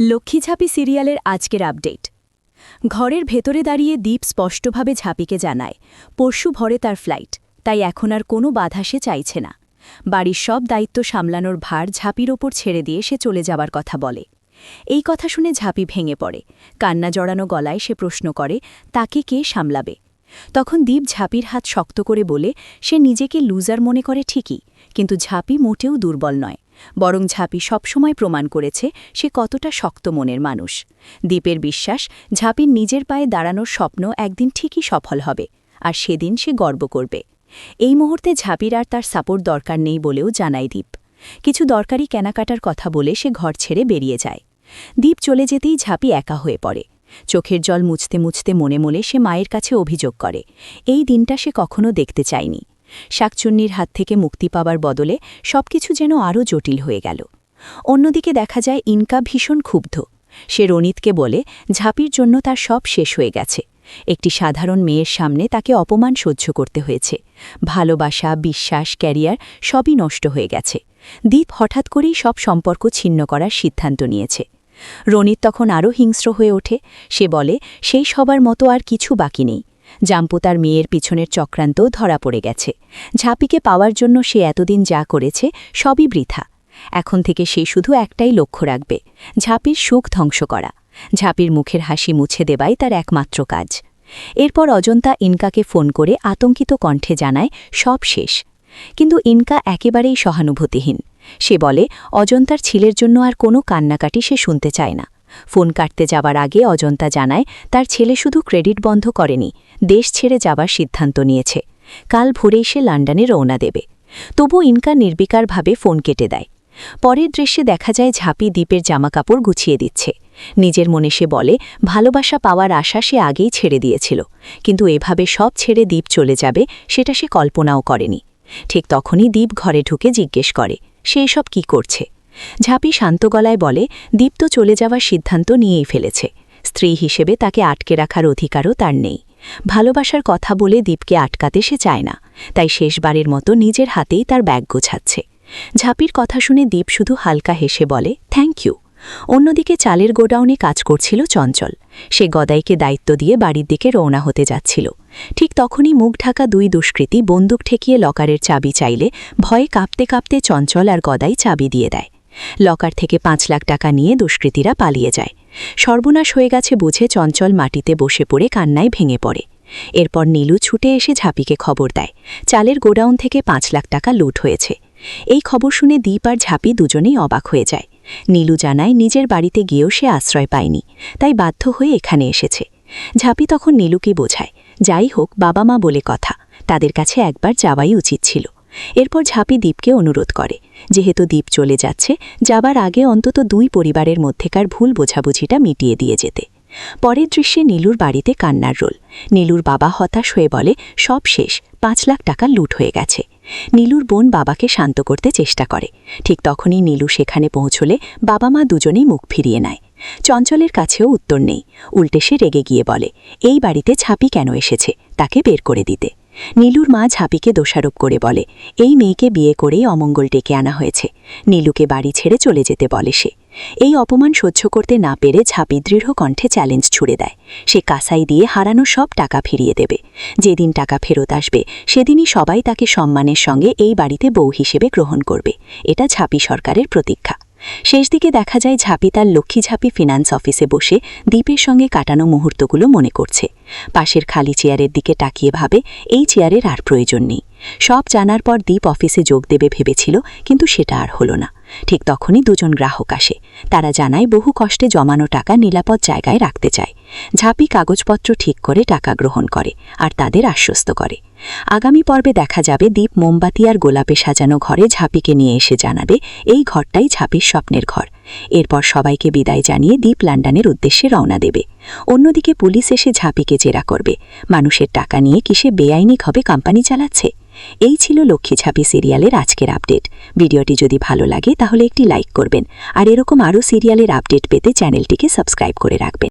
লক্ষ্মী ঝাঁপি সিরিয়ালের আজকের আপডেট। ঘরের ভেতরে দাঁড়িয়ে দীপ স্পষ্টভাবে ঝাঁপিকে জানায় পরশু ভোরে তার ফ্লাইট, তাই এখন আর কোনো বাধা সে চাইছে না। বাড়ির সব দায়িত্ব সামলানোর ভার ঝাঁপির ওপর ছেড়ে দিয়ে সে চলে যাবার কথা বলে। এই কথা শুনে ঝাঁপি ভেঙে পড়ে, কান্না জড়ানো গলায় সে প্রশ্ন করে তাকে কে সামলাবে। তখন দীপ ঝাঁপির হাত শক্ত করে বলে সে নিজেকে লুজার মনে করে ঠিকই, কিন্তু ঝাঁপি মোটেও দুর্বল নয়, বরং ঝাঁপি সবসময় প্রমাণ করেছে সে কতটা শক্ত মনের মানুষ। দীপের বিশ্বাস ঝাঁপির নিজের পায়ে দাঁড়ানোর স্বপ্ন একদিন ঠিকই সফল হবে, আর সেদিন সে গর্ব করবে। এই মুহূর্তে ঝাঁপির আর তার সাপোর্ট দরকার নেই বলেও জানায় দীপ। কিছু দরকারি কেনাকাটার কথা বলে সে ঘর ছেড়ে বেরিয়ে যায়। দীপ চলে যেতেই ঝাঁপি একা হয়ে পড়ে। চোখের জল মুছতে মুছতে মনে মনে সে মায়ের কাছে অভিযোগ করে এই দিনটা সে কখনো দেখতে চায়নি। শাকচুন্নির হাত থেকে মুক্তি পাবার বদলে সবকিছু যেন আরও জটিল হয়ে গেল। অন্যদিকে দেখা যায় ইনকা ভীষণ ক্ষুব্ধ। সে রনিতকে বলে ঝাঁপির জন্য তার সব শেষ হয়ে গেছে। একটি সাধারণ মেয়ের সামনে তাকে অপমান সহ্য করতে হয়েছে। ভালোবাসা, বিশ্বাস, ক্যারিয়ার সবই নষ্ট হয়ে গেছে। দীপ হঠাৎ করেই সব সম্পর্ক ছিন্ন করার সিদ্ধান্ত নিয়েছে। রনিত তখন আরও হিংস্র হয়ে ওঠে। সে বলে সেই সবার মতো আর কিছু বাকি নেই। জাম্পু তার মেয়ের পিছনের চক্রান্ত ধরা পড়ে গেছে। ঝাঁপিকে পাওয়ার জন্য সে এতদিন যা করেছে সবই বৃথা। এখন থেকে সে শুধু একটাই লক্ষ্য রাখবে, ঝাঁপির সুখ ধ্বংস করা। ঝাঁপির মুখের হাসি মুছে দেবাই তার একমাত্র কাজ। এরপর অজন্তা ইনকাকে ফোন করে আতঙ্কিত কণ্ঠে জানায় সব শেষ। কিন্তু ইনকা একেবারেই সহানুভূতিহীন। সে বলে অজন্তার ছেলের জন্য আর কোনো কান্নাকাটি সে শুনতে চায় না। ফোন কাটতে যাবার আগে অজন্তা জানায় তার ছেলে শুধু ক্রেডিট বন্ধ করেনি, দেশ ছেড়ে যাবার সিদ্ধান্ত নিয়েছে। কাল ভোরেই সে লন্ডনে রওনা দেবে। তবু ইনকা নির্বিকারভাবে ফোন কেটে দেয়। পরের দৃশ্যে দেখা যায় ঝাঁপি দীপের জামাকাপড় গুছিয়ে দিচ্ছে। নিজের মনে সে বলে ভালোবাসা পাওয়ার আশা সে আগেই ছেড়ে দিয়েছিল, কিন্তু এভাবে সব ছেড়ে দীপ চলে যাবে সেটা সে কল্পনাও করেনি। ঠিক তখনই দীপ ঘরে ঢুকে জিজ্ঞেস করে সে এসব কী করছে। ঝাঁপি শান্ত গলায় বলে দীপ তো চলে যাওয়ার সিদ্ধান্ত নিয়েই ফেলেছে। স্ত্রী হিসেবে তাকে আটকে রাখার অধিকারও তার নেই। ভালোবাসার কথা বলে দীপকে আটকাতে সে চায় না, তাই শেষবারের মতো নিজের হাতেই তার ব্যাগ গোছাচ্ছে। ঝাঁপির কথা শুনে দীপ শুধু হালকা হেসে বলে থ্যাংক ইউ। অন্যদিকে চালের গোডাউনে কাজ করছিল চঞ্চল। সে গদাইকে দায়িত্ব দিয়ে বাড়ির দিকে রওনা হতে যাচ্ছিল। ঠিক তখনই মুখ ঢাকা দুই দুষ্কৃতী বন্দুক ঠেকিয়ে লকারের চাবি চাইলে ভয়ে কাঁপতে কাঁপতে চঞ্চল আর গদাই চাবি দিয়ে দেয়। লকার থেকে ৫ লাখ টাকা নিয়ে দুষ্কৃতীরা পালিয়ে যায়। সর্বনাশ হয়ে গেছে বুঝে চঞ্চল মাটিতে বসে পড়ে কান্নায় ভেঙে পড়ে। এরপর নীলু ছুটে এসে ঝাঁপিকে খবর দেয় চালের গোডাউন থেকে ৫ লাখ টাকা লুট হয়েছে। এই খবর শুনে দীপ আর ঝাঁপি দুজনেই অবাক হয়ে যায়। নীলু জানায় নিজের বাড়িতে গিয়েও সে আশ্রয় পায়নি, তাই বাধ্য হয়ে এখানে এসেছে। ঝাঁপি তখন নীলুকে বোঝায় যাই হোক বাবা মা বলে কথা, তাদের কাছে একবার যাওয়াই উচিত ছিল। এরপর ঝাঁপি দীপকে অনুরোধ করে যেহেতু দীপ চলে যাচ্ছে যাবার আগে অন্তত দুই পরিবারের মধ্যেকার ভুল বোঝাবুঝিটা মিটিয়ে দিয়ে যেতে। পরের দৃশ্যে নীলুর বাড়িতে কান্নার রোল। নীলুর বাবা হতাশ হয়ে বলে সব শেষ, ৫ লাখ টাকা লুট হয়ে গেছে। নীলুর বোন বাবাকে শান্ত করতে চেষ্টা করে। ঠিক তখনই নীলু সেখানে পৌঁছলে বাবা মা দুজনেই মুখ ফিরিয়ে নেয়। চঞ্চলের কাছেও উত্তর নেই, উল্টে সে রেগে গিয়ে বলে এই বাড়িতে ঝাঁপি কেন এসেছে, তাকে বের করে দিতে। নীলুর মা ঝাঁপিকে দোষারোপ করে বলে এই মেয়েকে বিয়ে করেই অমঙ্গল ডেকে আনা হয়েছে। নীলুকে বাড়ি ছেড়ে চলে যেতে বলে সে। এই অপমান সহ্য করতে না পেরে ঝাঁপি দৃঢ় কণ্ঠে চ্যালেঞ্জ ছুড়ে দেয় সে কাসাই দিয়ে হারানো সব টাকা ফিরিয়ে দেবে। যেদিন টাকা ফেরত আসবে সেদিনই সবাই তাকে সম্মানের সঙ্গে এই বাড়িতে বউ হিসেবে গ্রহণ করবে। এটা ঝাঁপি সরকারের প্রতীক্ষা। শেষ দিকে দেখা যায় ঝাঁপি তার লক্ষ্মী ঝাঁপি ফিনান্স অফিসে বসে দীপের সঙ্গে কাটানো মুহূর্তগুলো মনে করছে। পাশের খালি চেয়ারের দিকে তাকিয়ে ভাবে এই চেয়ারের আর প্রয়োজন নেই। সব জানার পর দীপ অফিসে যোগ দেবে ভেবেছিল, কিন্তু সেটা আর হলো না। ঠিক তখনই দুজন গ্রাহক আসে। তারা জানায় বহু কষ্টে জমানো টাকা নিরাপদ জায়গায় রাখতে চায়। ঝাঁপি কাগজপত্র ঠিক করে টাকা গ্রহণ করে আর তাদের আশ্বস্ত করে। আগামী পর্বে দেখা যাবে দীপ মোমবাতি আর গোলাপে সাজানো ঘরে ঝাঁপিকে নিয়ে এসে জানাবে এই ঘরটাই ঝাঁপির স্বপ্নের ঘর। এরপর সবাইকে বিদায় জানিয়ে দীপ লন্ডনের উদ্দেশ্যে রওনা দেবে। অন্যদিকে পুলিশ এসে ঝাঁপিকে জেরা করবে মানুষের টাকা নিয়ে কি সে বেআইনিভাবে কোম্পানি চালাচ্ছে। এই ছিল লক্ষ্মী ঝাঁপি সিরিয়ালের আজকের আপডেট। ভিডিওটি যদি ভালো লাগে তাহলে একটি লাইক করবেন, আর এরকম আরও সিরিয়ালের আপডেট পেতে চ্যানেলটিকে সাবস্ক্রাইব করে রাখবেন।